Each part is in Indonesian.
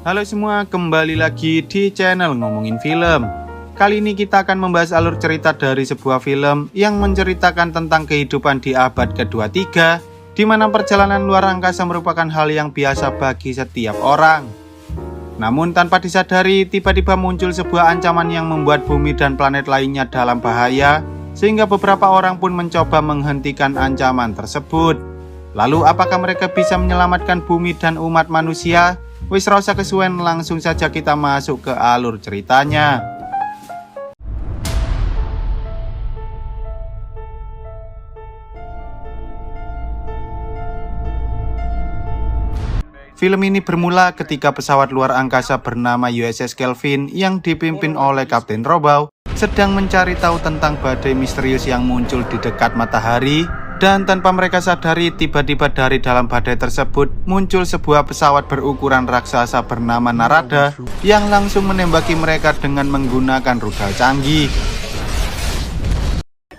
Halo semua, kembali lagi di channel Ngomongin Film. Kali ini kita akan membahas alur cerita dari sebuah film yang menceritakan tentang kehidupan di abad ke-23, di mana perjalanan luar angkasa merupakan hal yang biasa bagi setiap orang. Namun tanpa disadari, tiba-tiba muncul sebuah ancaman yang membuat bumi dan planet lainnya dalam bahaya, sehingga beberapa orang pun mencoba menghentikan ancaman tersebut. Lalu apakah mereka bisa menyelamatkan bumi dan umat manusia? Wis rasa kesuwen, langsung saja kita masuk ke alur ceritanya. Film ini bermula ketika pesawat luar angkasa bernama USS Kelvin yang dipimpin oleh Kapten Robow sedang mencari tahu tentang badai misterius yang muncul di dekat matahari. Dan tanpa mereka sadari, tiba-tiba dari dalam badai tersebut muncul sebuah pesawat berukuran raksasa bernama Narada yang langsung menembaki mereka dengan menggunakan rudal canggih.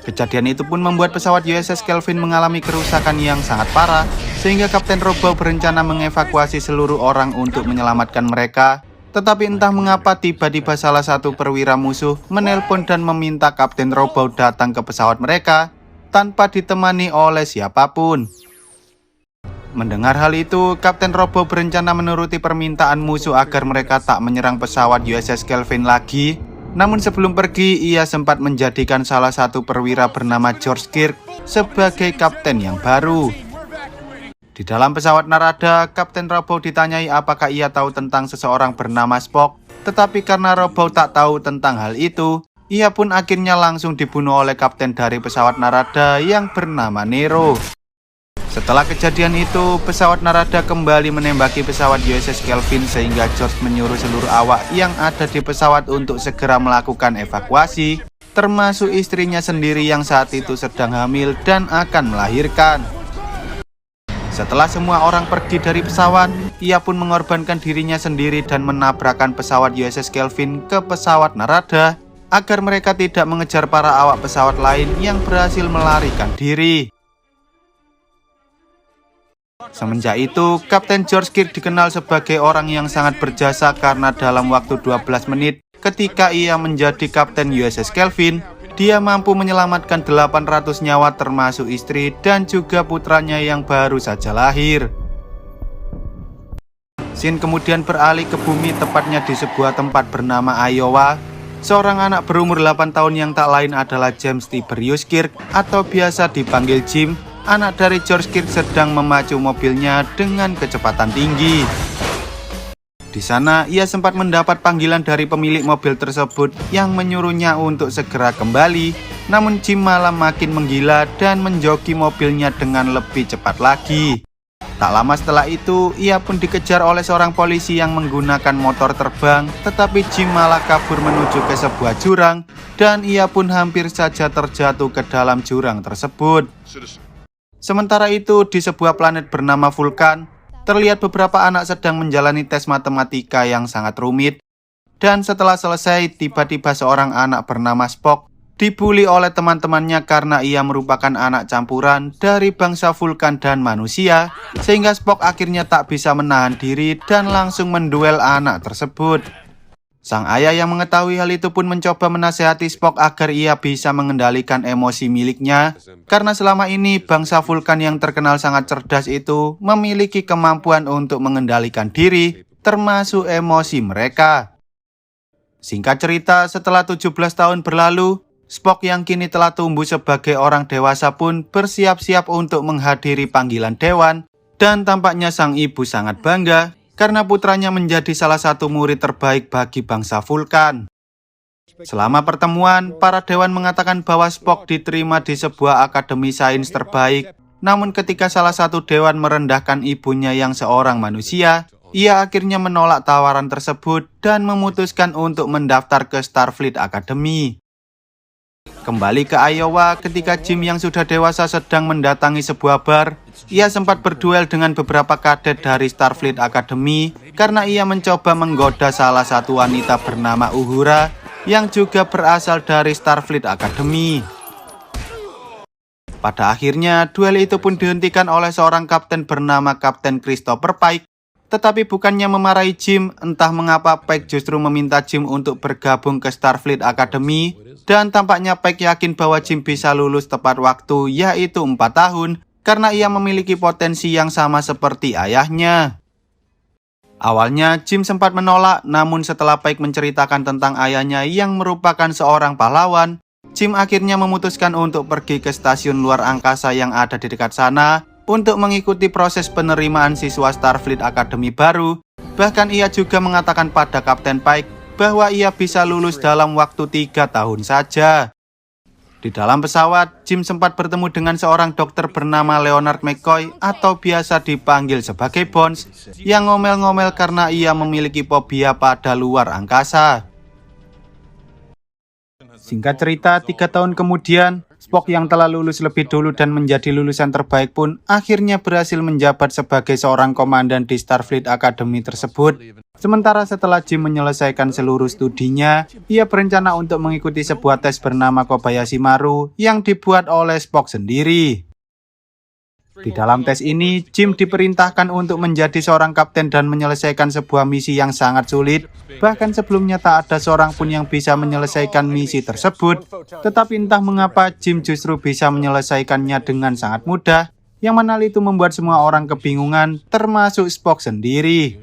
Kejadian itu pun membuat pesawat USS Kelvin mengalami kerusakan yang sangat parah, sehingga Kapten Robow berencana mengevakuasi seluruh orang untuk menyelamatkan mereka. Tetapi entah mengapa tiba-tiba salah satu perwira musuh menelpon dan meminta Kapten Robow datang ke pesawat mereka tanpa ditemani oleh siapapun. Mendengar hal itu, Kapten Robow berencana menuruti permintaan musuh agar mereka tak menyerang pesawat USS Kelvin lagi. Namun sebelum pergi, ia sempat menjadikan salah satu perwira bernama George Kirk sebagai kapten yang baru. Di dalam pesawat Narada, Kapten Robow ditanyai apakah ia tahu tentang seseorang bernama Spock. Tetapi karena Robow tak tahu tentang hal itu, ia pun akhirnya langsung dibunuh oleh kapten dari pesawat Narada yang bernama Nero. Setelah kejadian itu, pesawat Narada kembali menembaki pesawat USS Kelvin sehingga George menyuruh seluruh awak yang ada di pesawat untuk segera melakukan evakuasi, termasuk istrinya sendiri yang saat itu sedang hamil dan akan melahirkan. Setelah semua orang pergi dari pesawat, ia pun mengorbankan dirinya sendiri dan menabrakkan pesawat USS Kelvin ke pesawat Narada agar mereka tidak mengejar para awak pesawat lain yang berhasil melarikan diri. Semenjak itu, Kapten George Kirk dikenal sebagai orang yang sangat berjasa karena dalam waktu 12 menit ketika ia menjadi Kapten USS Kelvin, dia mampu menyelamatkan 800 nyawa termasuk istri dan juga putranya yang baru saja lahir. Scene kemudian beralih ke bumi, tepatnya di sebuah tempat bernama Iowa. Seorang anak berumur 8 tahun yang tak lain adalah James Tiberius Kirk atau biasa dipanggil Jim, anak dari George Kirk, sedang memacu mobilnya dengan kecepatan tinggi. Di sana ia sempat mendapat panggilan dari pemilik mobil tersebut yang menyuruhnya untuk segera kembali. Namun Jim malah makin menggila dan menjoki mobilnya dengan lebih cepat lagi. Tak lama setelah itu, ia pun dikejar oleh seorang polisi yang menggunakan motor terbang, tetapi Jim malah kabur menuju ke sebuah jurang, dan ia pun hampir saja terjatuh ke dalam jurang tersebut. Sementara itu, di sebuah planet bernama Vulkan, terlihat beberapa anak sedang menjalani tes matematika yang sangat rumit, dan setelah selesai, tiba-tiba seorang anak bernama Spock dibuli oleh teman-temannya karena ia merupakan anak campuran dari bangsa Vulkan dan manusia, sehingga Spock akhirnya tak bisa menahan diri dan langsung menduel anak tersebut. Sang ayah yang mengetahui hal itu pun mencoba menasihati Spock agar ia bisa mengendalikan emosi miliknya, karena selama ini bangsa Vulkan yang terkenal sangat cerdas itu memiliki kemampuan untuk mengendalikan diri, termasuk emosi mereka. Singkat cerita, setelah 17 tahun berlalu, Spock yang kini telah tumbuh sebagai orang dewasa pun bersiap-siap untuk menghadiri panggilan dewan, dan tampaknya sang ibu sangat bangga karena putranya menjadi salah satu murid terbaik bagi bangsa Vulkan. Selama pertemuan, para dewan mengatakan bahwa Spock diterima di sebuah akademi sains terbaik. Namun ketika salah satu dewan merendahkan ibunya yang seorang manusia, ia akhirnya menolak tawaran tersebut dan memutuskan untuk mendaftar ke Starfleet Academy. Kembali ke Iowa, ketika Jim yang sudah dewasa sedang mendatangi sebuah bar, ia sempat berduel dengan beberapa kadet dari Starfleet Academy karena ia mencoba menggoda salah satu wanita bernama Uhura yang juga berasal dari Starfleet Academy. Pada akhirnya, duel itu pun dihentikan oleh seorang kapten bernama Kapten Christopher Pike Tetapi bukannya memarahi Jim, entah mengapa Pike justru meminta Jim untuk bergabung ke Starfleet Academy. Dan tampaknya Pike yakin bahwa Jim bisa lulus tepat waktu, yaitu 4 tahun, karena ia memiliki potensi yang sama seperti ayahnya. Awalnya Jim sempat menolak, namun setelah Pike menceritakan tentang ayahnya yang merupakan seorang pahlawan, Jim akhirnya memutuskan untuk pergi ke stasiun luar angkasa yang ada di dekat sana untuk mengikuti proses penerimaan siswa Starfleet Academy baru. Bahkan ia juga mengatakan pada Kapten Pike bahwa ia bisa lulus dalam waktu 3 tahun saja. Di dalam pesawat, Jim sempat bertemu dengan seorang dokter bernama Leonard McCoy atau biasa dipanggil sebagai Bones, yang ngomel-ngomel karena ia memiliki fobia pada luar angkasa. Singkat cerita, 3 tahun kemudian, Spock yang telah lulus lebih dulu dan menjadi lulusan terbaik pun akhirnya berhasil menjabat sebagai seorang komandan di Starfleet Academy tersebut. Sementara setelah Jim menyelesaikan seluruh studinya, ia berencana untuk mengikuti sebuah tes bernama Kobayashi Maru yang dibuat oleh Spock sendiri. Di dalam tes ini, Jim diperintahkan untuk menjadi seorang kapten dan menyelesaikan sebuah misi yang sangat sulit. Bahkan sebelumnya tak ada seorang pun yang bisa menyelesaikan misi tersebut. Tetapi entah mengapa Jim justru bisa menyelesaikannya dengan sangat mudah, yang mana itu membuat semua orang kebingungan, termasuk Spock sendiri.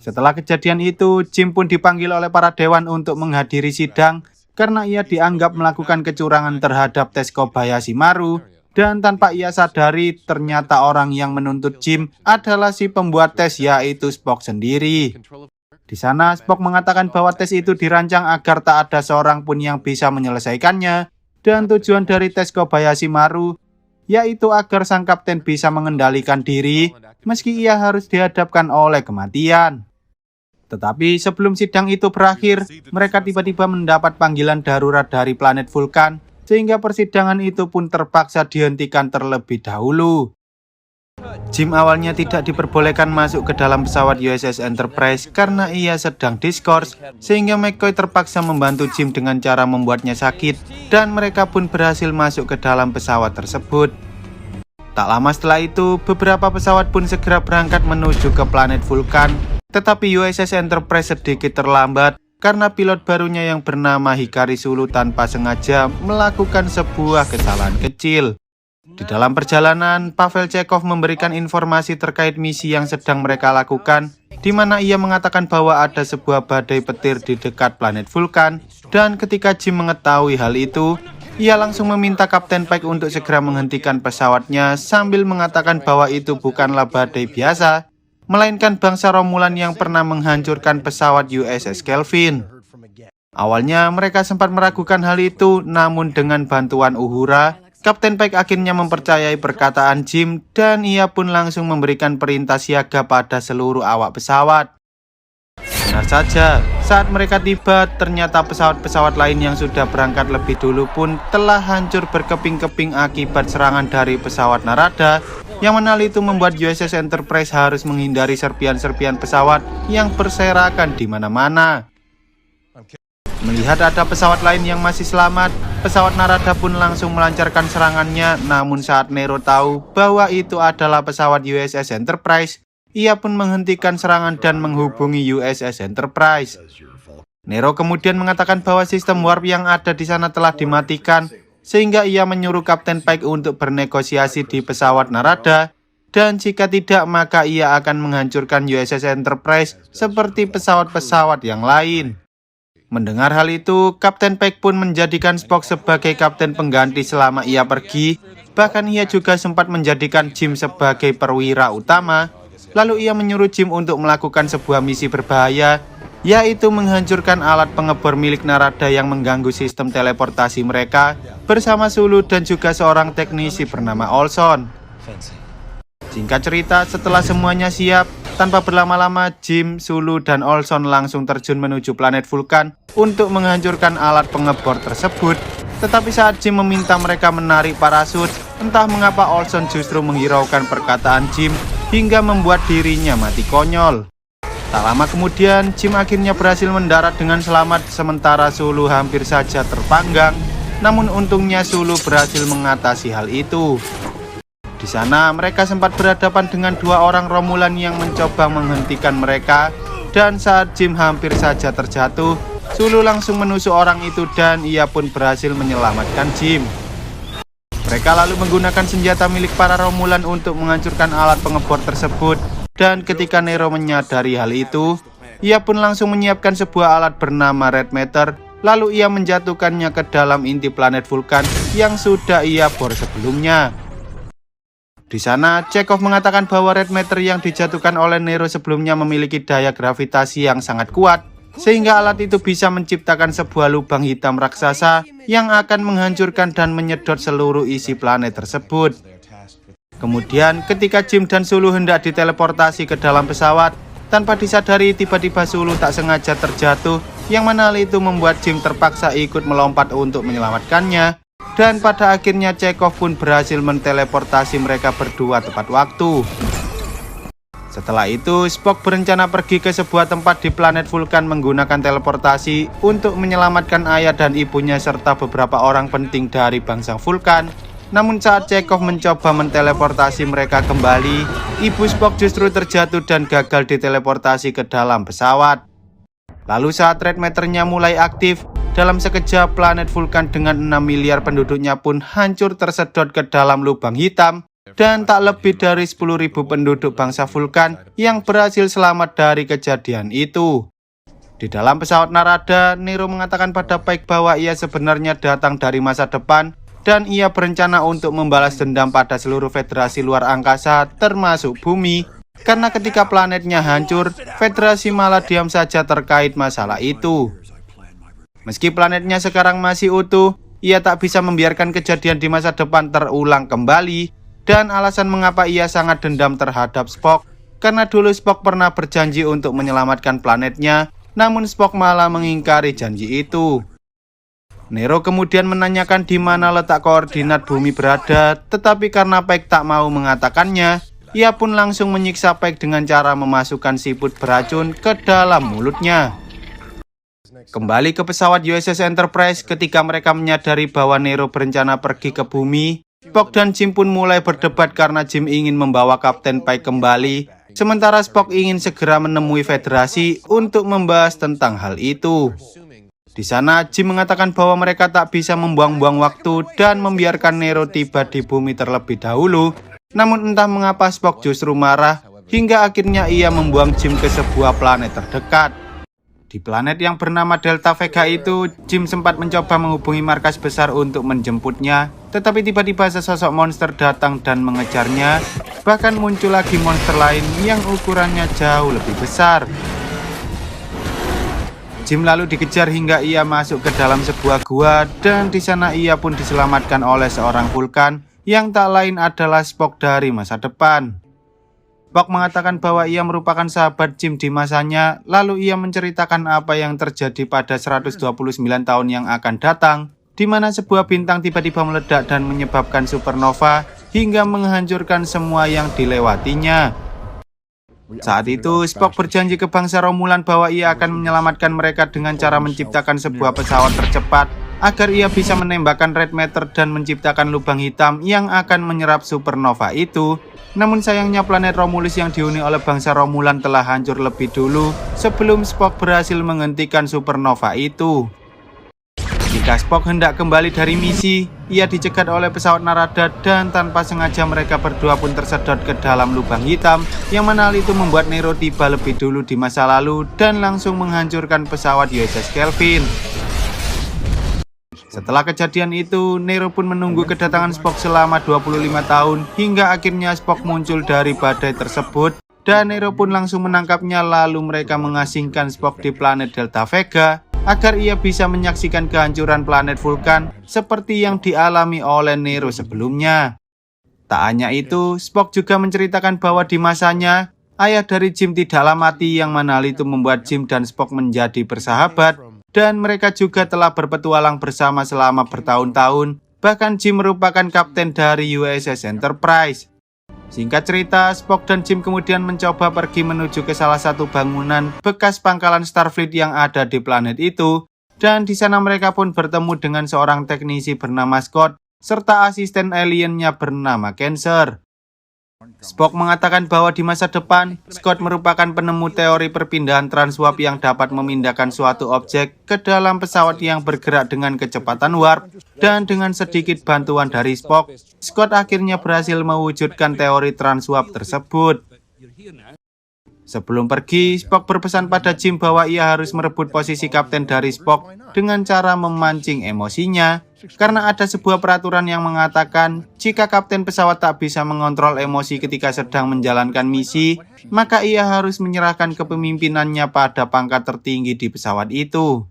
Setelah kejadian itu, Jim pun dipanggil oleh para dewan untuk menghadiri sidang karena ia dianggap melakukan kecurangan terhadap tes Kobayashi Maru. Dan tanpa ia sadari, ternyata orang yang menuntut Jim adalah si pembuat tes, yaitu Spock sendiri. Di sana, Spock mengatakan bahwa tes itu dirancang agar tak ada seorang pun yang bisa menyelesaikannya. Dan tujuan dari tes Kobayashi Maru yaitu agar sang kapten bisa mengendalikan diri meski ia harus dihadapkan oleh kematian. Tetapi sebelum sidang itu berakhir, mereka tiba-tiba mendapat panggilan darurat dari planet Vulkan, sehingga persidangan itu pun terpaksa dihentikan terlebih dahulu. Jim awalnya tidak diperbolehkan masuk ke dalam pesawat USS Enterprise karena ia sedang diskors, sehingga McCoy terpaksa membantu Jim dengan cara membuatnya sakit, dan mereka pun berhasil masuk ke dalam pesawat tersebut. Tak lama setelah itu, beberapa pesawat pun segera berangkat menuju ke planet Vulkan, tetapi USS Enterprise sedikit terlambat karena pilot barunya yang bernama Hikari Sulu tanpa sengaja melakukan sebuah kesalahan kecil. Di dalam perjalanan, Pavel Chekhov memberikan informasi terkait misi yang sedang mereka lakukan, di mana ia mengatakan bahwa ada sebuah badai petir di dekat planet Vulkan, dan ketika Jim mengetahui hal itu, ia langsung meminta Kapten Pike untuk segera menghentikan pesawatnya sambil mengatakan bahwa itu bukanlah badai biasa, melainkan bangsa Romulan yang pernah menghancurkan pesawat USS Kelvin. Awalnya mereka sempat meragukan hal itu, namun dengan bantuan Uhura, Kapten Pike akhirnya mempercayai perkataan Jim dan ia pun langsung memberikan perintah siaga pada seluruh awak pesawat. Benar saja, saat mereka tiba, ternyata pesawat-pesawat lain yang sudah berangkat lebih dulu pun telah hancur berkeping-keping akibat serangan dari pesawat Narada, yang mana itu membuat USS Enterprise harus menghindari serpian-serpian pesawat yang berserakan di mana-mana. Melihat ada pesawat lain yang masih selamat, pesawat Narada pun langsung melancarkan serangannya. Namun saat Nero tahu bahwa itu adalah pesawat USS Enterprise, ia pun menghentikan serangan dan menghubungi USS Enterprise. Nero kemudian mengatakan bahwa sistem warp yang ada di sana telah dimatikan, sehingga ia menyuruh Kapten Pike untuk bernegosiasi di pesawat Narada, dan jika tidak maka ia akan menghancurkan USS Enterprise seperti pesawat-pesawat yang lain. Mendengar hal itu, Kapten Pike pun menjadikan Spock sebagai kapten pengganti selama ia pergi. Bahkan ia juga sempat menjadikan Jim sebagai perwira utama. Lalu ia menyuruh Jim untuk melakukan sebuah misi berbahaya, yaitu menghancurkan alat pengebor milik Narada yang mengganggu sistem teleportasi mereka bersama Sulu dan juga seorang teknisi bernama Olson. Singkat cerita, setelah semuanya siap, tanpa berlama-lama Jim, Sulu, dan Olson langsung terjun menuju planet Vulkan untuk menghancurkan alat pengebor tersebut. Tetapi saat Jim meminta mereka menarik parasut, entah mengapa Olson justru menghiraukan perkataan Jim hingga membuat dirinya mati konyol. Tak lama kemudian, Jim akhirnya berhasil mendarat dengan selamat sementara Sulu hampir saja terpanggang. Namun untungnya Sulu berhasil mengatasi hal itu. Di Di sana mereka sempat berhadapan dengan dua orang Romulan yang mencoba menghentikan mereka, dan saat Jim hampir saja terjatuh, Sulu langsung menusuk orang itu dan ia pun berhasil menyelamatkan Jim. Mereka lalu menggunakan senjata milik para Romulan untuk menghancurkan alat pengebor tersebut, dan ketika Nero menyadari hal itu, ia pun langsung menyiapkan sebuah alat bernama Red Matter, lalu ia menjatuhkannya ke dalam inti planet Vulkan yang sudah ia bor sebelumnya. Di sana, Chekhov mengatakan bahwa Red Matter yang dijatuhkan oleh Nero sebelumnya memiliki daya gravitasi yang sangat kuat, sehingga alat itu bisa menciptakan sebuah lubang hitam raksasa yang akan menghancurkan dan menyedot seluruh isi planet tersebut. Kemudian, ketika Jim dan Sulu hendak diteleportasi ke dalam pesawat, tanpa disadari tiba-tiba Sulu tak sengaja terjatuh, yang mana hal itu membuat Jim terpaksa ikut melompat untuk menyelamatkannya. Dan pada akhirnya Chekhov pun berhasil menteleportasi mereka berdua tepat waktu. Setelah itu, Spock berencana pergi ke sebuah tempat di planet Vulkan menggunakan teleportasi untuk menyelamatkan ayah dan ibunya serta beberapa orang penting dari bangsa Vulkan. Namun saat Chekhov mencoba menteleportasi mereka kembali, ibu Spock justru terjatuh dan gagal diteleportasi ke dalam pesawat. Lalu saat Red Matter-nya mulai aktif, dalam sekejap planet Vulkan dengan 6 miliar penduduknya pun hancur tersedot ke dalam lubang hitam, dan tak lebih dari 10.000 penduduk bangsa Vulkan yang berhasil selamat dari kejadian itu. Di dalam pesawat Narada, Nero mengatakan pada Pike bahwa ia sebenarnya datang dari masa depan dan ia berencana untuk membalas dendam pada seluruh federasi luar angkasa termasuk bumi, karena ketika planetnya hancur, federasi malah diam saja terkait masalah itu. Meski planetnya sekarang masih utuh, ia tak bisa membiarkan kejadian di masa depan terulang kembali, dan alasan mengapa ia sangat dendam terhadap Spock, karena dulu Spock pernah berjanji untuk menyelamatkan planetnya, namun Spock malah mengingkari janji itu. Nero kemudian menanyakan di mana letak koordinat bumi berada, tetapi karena Pike tak mau mengatakannya, ia pun langsung menyiksa Pike dengan cara memasukkan siput beracun ke dalam mulutnya. Kembali ke pesawat USS Enterprise, ketika mereka menyadari bahwa Nero berencana pergi ke bumi, Spock dan Jim pun mulai berdebat karena Jim ingin membawa Kapten Pike kembali, sementara Spock ingin segera menemui Federasi untuk membahas tentang hal itu. Di sana, Jim mengatakan bahwa mereka tak bisa membuang-buang waktu dan membiarkan Nero tiba di bumi terlebih dahulu. Namun entah mengapa Spock justru marah, hingga akhirnya ia membuang Jim ke sebuah planet terdekat. Di planet yang bernama Delta Vega itu, Jim sempat mencoba menghubungi markas besar untuk menjemputnya, tetapi tiba-tiba sesosok monster datang dan mengejarnya. Bahkan muncul lagi monster lain yang ukurannya jauh lebih besar. Jim lalu dikejar hingga ia masuk ke dalam sebuah gua, dan di sana ia pun diselamatkan oleh seorang Vulkan yang tak lain adalah Spock dari masa depan. Spock mengatakan bahwa ia merupakan sahabat Jim di masanya, lalu ia menceritakan apa yang terjadi pada 129 tahun yang akan datang, di mana sebuah bintang tiba-tiba meledak dan menyebabkan supernova hingga menghancurkan semua yang dilewatinya. Saat itu, Spock berjanji ke bangsa Romulan bahwa ia akan menyelamatkan mereka dengan cara menciptakan sebuah pesawat tercepat agar ia bisa menembakkan Red Matter dan menciptakan lubang hitam yang akan menyerap supernova itu. Namun sayangnya planet Romulus yang dihuni oleh bangsa Romulan telah hancur lebih dulu sebelum Spock berhasil menghentikan supernova itu. Jika Spock hendak kembali dari misi, ia dicegat oleh pesawat Narada dan tanpa sengaja mereka berdua pun tersedot ke dalam lubang hitam, yang mana hal itu membuat Nero tiba lebih dulu di masa lalu dan langsung menghancurkan pesawat USS Kelvin. Setelah kejadian itu, Nero pun menunggu kedatangan Spock selama 25 tahun hingga akhirnya Spock muncul dari badai tersebut dan Nero pun langsung menangkapnya, lalu mereka mengasingkan Spock di planet Delta Vega agar ia bisa menyaksikan kehancuran planet Vulkan seperti yang dialami oleh Nero sebelumnya. Tak hanya itu, Spock juga menceritakan bahwa di masanya ayah dari Jim tidaklah mati, yang mana hal itu membuat Jim dan Spock menjadi bersahabat. Dan mereka juga telah berpetualang bersama selama bertahun-tahun. Bahkan Jim merupakan kapten dari USS Enterprise. Singkat cerita, Spock dan Jim kemudian mencoba pergi menuju ke salah satu bangunan bekas pangkalan Starfleet yang ada di planet itu. Dan di sana mereka pun bertemu dengan seorang teknisi bernama Scott serta asisten aliennya bernama Cancer. Spock mengatakan bahwa di masa depan, Scott merupakan penemu teori perpindahan transwarp yang dapat memindahkan suatu objek ke dalam pesawat yang bergerak dengan kecepatan warp, dan dengan sedikit bantuan dari Spock, Scott akhirnya berhasil mewujudkan teori transwarp tersebut. Sebelum pergi, Spock berpesan pada Jim bahwa ia harus merebut posisi kapten dari Spock dengan cara memancing emosinya, karena ada sebuah peraturan yang mengatakan jika kapten pesawat tak bisa mengontrol emosi ketika sedang menjalankan misi, maka ia harus menyerahkan kepemimpinannya pada pangkat tertinggi di pesawat itu.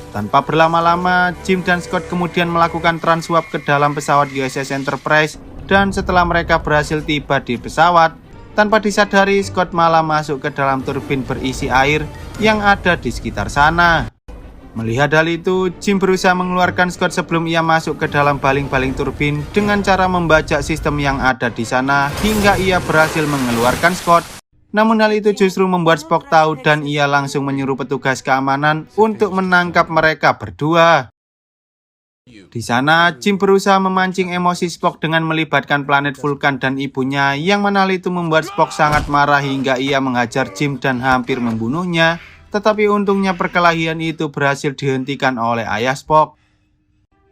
Tanpa berlama-lama, Jim dan Scott kemudian melakukan transwarp ke dalam pesawat USS Enterprise, dan setelah mereka berhasil tiba di pesawat, tanpa disadari Scott malah masuk ke dalam turbin berisi air yang ada di sekitar sana. Melihat hal itu, Jim berusaha mengeluarkan Scott sebelum ia masuk ke dalam baling-baling turbin dengan cara membajak sistem yang ada di sana hingga ia berhasil mengeluarkan Scott. Namun hal itu justru membuat Spock tahu dan ia langsung menyuruh petugas keamanan untuk menangkap mereka berdua. Di sana, Jim berusaha memancing emosi Spock dengan melibatkan planet Vulcan dan ibunya, yang mana hal itu membuat Spock sangat marah hingga ia menghajar Jim dan hampir membunuhnya. Tetapi untungnya perkelahian itu berhasil dihentikan oleh ayah Spock.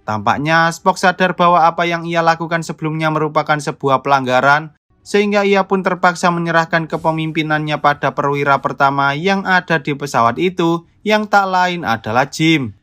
Tampaknya Spock sadar bahwa apa yang ia lakukan sebelumnya merupakan sebuah pelanggaran, sehingga ia pun terpaksa menyerahkan kepemimpinannya pada perwira pertama yang ada di pesawat itu, yang tak lain adalah Jim.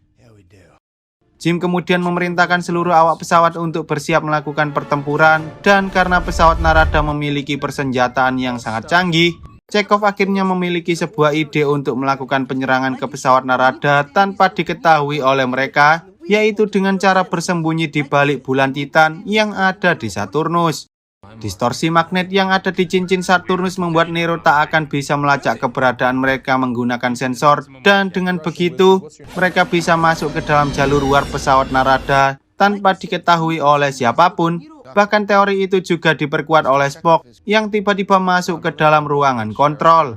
Jim kemudian memerintahkan seluruh awak pesawat untuk bersiap melakukan pertempuran, dan karena pesawat Narada memiliki persenjataan yang sangat canggih, Chekhov akhirnya memiliki sebuah ide untuk melakukan penyerangan ke pesawat Narada tanpa diketahui oleh mereka, yaitu dengan cara bersembunyi di balik bulan Titan yang ada di Saturnus. Distorsi magnet yang ada di cincin Saturnus membuat Nero tak akan bisa melacak keberadaan mereka menggunakan sensor, dan dengan begitu mereka bisa masuk ke dalam jalur warp pesawat Narada tanpa diketahui oleh siapapun. Bahkan teori itu juga diperkuat oleh Spock yang tiba-tiba masuk ke dalam ruangan kontrol.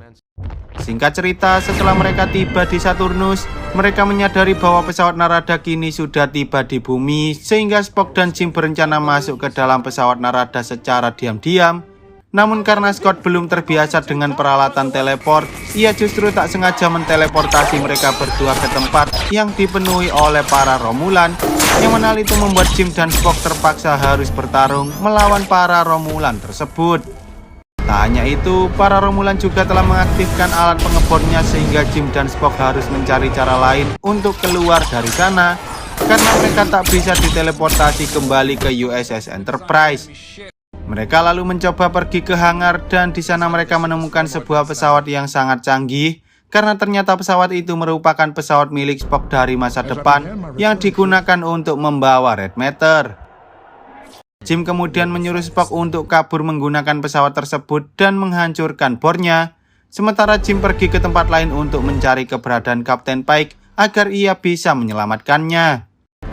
Singkat cerita, setelah mereka tiba di Saturnus, mereka menyadari bahwa pesawat Narada kini sudah tiba di bumi, sehingga Spock dan Jim berencana masuk ke dalam pesawat Narada secara diam-diam. Namun karena Scott belum terbiasa dengan peralatan teleport, ia justru tak sengaja menteleportasi mereka berdua ke tempat yang dipenuhi oleh para Romulan, yang mana itu membuat Jim dan Spock terpaksa harus bertarung melawan para Romulan tersebut. Tak hanya itu, para Romulan juga telah mengaktifkan alat pengebornya sehingga Jim dan Spock harus mencari cara lain untuk keluar dari sana, karena mereka tak bisa diteleportasi kembali ke USS Enterprise. Mereka lalu mencoba pergi ke hangar, dan di sana mereka menemukan sebuah pesawat yang sangat canggih, karena ternyata pesawat itu merupakan pesawat milik Spock dari masa depan yang digunakan untuk membawa Red Matter. Jim kemudian menyuruh Spock untuk kabur menggunakan pesawat tersebut dan menghancurkan bornya, sementara Jim pergi ke tempat lain untuk mencari keberadaan Kapten Pike agar ia bisa menyelamatkannya.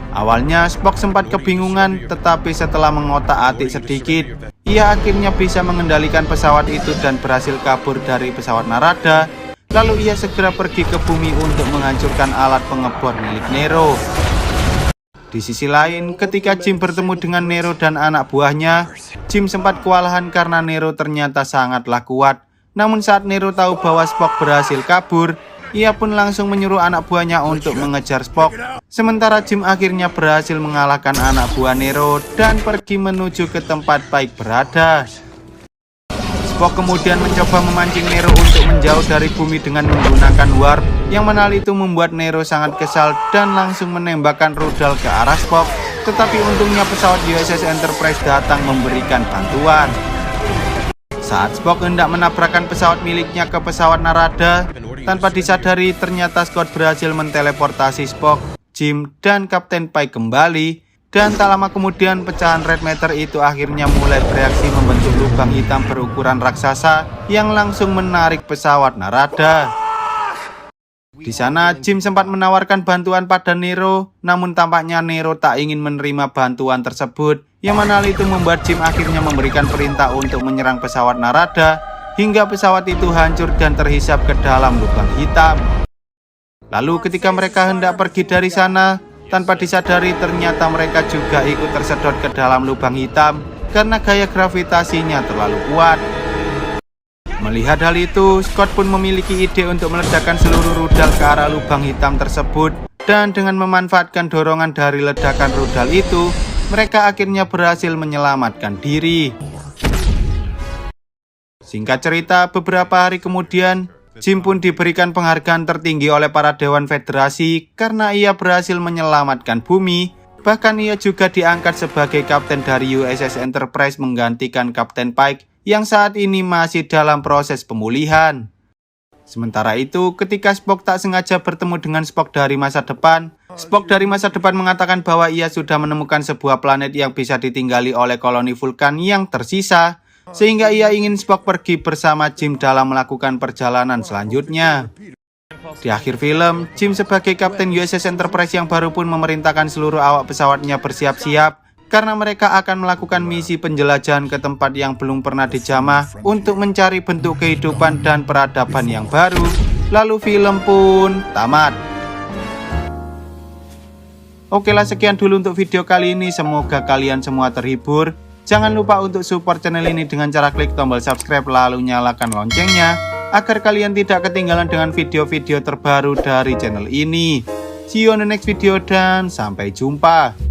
Awalnya Spock sempat kebingungan, tetapi setelah mengotak-atik sedikit, ia akhirnya bisa mengendalikan pesawat itu dan berhasil kabur dari pesawat Narada. Lalu ia segera pergi ke bumi untuk menghancurkan alat pengebor milik Nero. Di sisi lain, ketika Jim bertemu dengan Nero dan anak buahnya, Jim sempat kewalahan karena Nero ternyata sangatlah kuat. Namun saat Nero tahu bahwa Spock berhasil kabur, ia pun langsung menyuruh anak buahnya untuk mengejar Spock. Sementara Jim akhirnya berhasil mengalahkan anak buah Nero dan pergi menuju ke tempat Pike berada. Spock kemudian mencoba memancing Nero untuk menjauh dari bumi dengan menggunakan warp, yang mana itu membuat Nero sangat kesal dan langsung menembakkan rudal ke arah Spock. Tetapi untungnya pesawat USS Enterprise datang memberikan bantuan. Saat Spock hendak menabrakkan pesawat miliknya ke pesawat Narada, tanpa disadari ternyata Scott berhasil menteleportasi Spock, Jim, dan Kapten Pike kembali. Dan tak lama kemudian pecahan Red Matter itu akhirnya mulai bereaksi membentuk lubang hitam berukuran raksasa yang langsung menarik pesawat Narada. Di sana Jim sempat menawarkan bantuan pada Nero, namun tampaknya Nero tak ingin menerima bantuan tersebut, yang mana hal itu membuat Jim akhirnya memberikan perintah untuk menyerang pesawat Narada, hingga pesawat itu hancur dan terhisap ke dalam lubang hitam. Lalu ketika mereka hendak pergi dari sana, tanpa disadari ternyata mereka juga ikut tersedot ke dalam lubang hitam, karena gaya gravitasinya terlalu kuat. Melihat hal itu, Scott pun memiliki ide untuk meledakkan seluruh rudal ke arah lubang hitam tersebut, dan dengan memanfaatkan dorongan dari ledakan rudal itu, mereka akhirnya berhasil menyelamatkan diri. Singkat cerita, beberapa hari kemudian, Jim pun diberikan penghargaan tertinggi oleh para Dewan Federasi karena ia berhasil menyelamatkan bumi. Bahkan ia juga diangkat sebagai kapten dari USS Enterprise menggantikan Kapten Pike yang saat ini masih dalam proses pemulihan. Sementara itu, ketika Spock tak sengaja bertemu dengan Spock dari masa depan, Spock dari masa depan mengatakan bahwa ia sudah menemukan sebuah planet yang bisa ditinggali oleh koloni vulkan yang tersisa, sehingga ia ingin Spock pergi bersama Jim dalam melakukan perjalanan selanjutnya. Di akhir film, Jim sebagai kapten USS Enterprise yang baru pun memerintahkan seluruh awak pesawatnya bersiap-siap karena mereka akan melakukan misi penjelajahan ke tempat yang belum pernah dijamah untuk mencari bentuk kehidupan dan peradaban yang baru. Lalu film pun tamat. Oke lah, sekian dulu untuk video kali ini. Semoga kalian semua terhibur. Jangan lupa untuk support channel ini dengan cara klik tombol subscribe lalu nyalakan loncengnya agar kalian tidak ketinggalan dengan video-video terbaru dari channel ini. See you on the next video dan sampai jumpa.